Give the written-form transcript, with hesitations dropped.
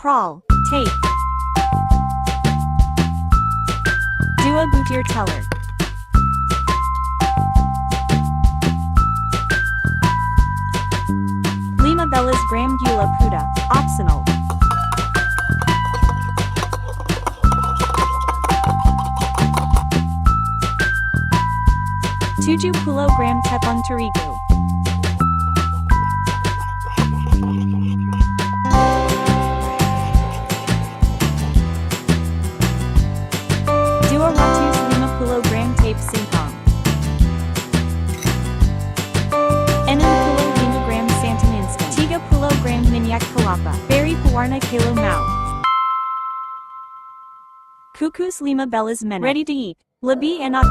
Prol, tape. Dua butir teller. 5 gula puda, optional. 7 tepung terigu. 250 tape singkong. 65 santan instant. 30 minyak kelapa. Berry pewarna kilo mau. Kukus 15 menit. Ready to eat. Lebih enak.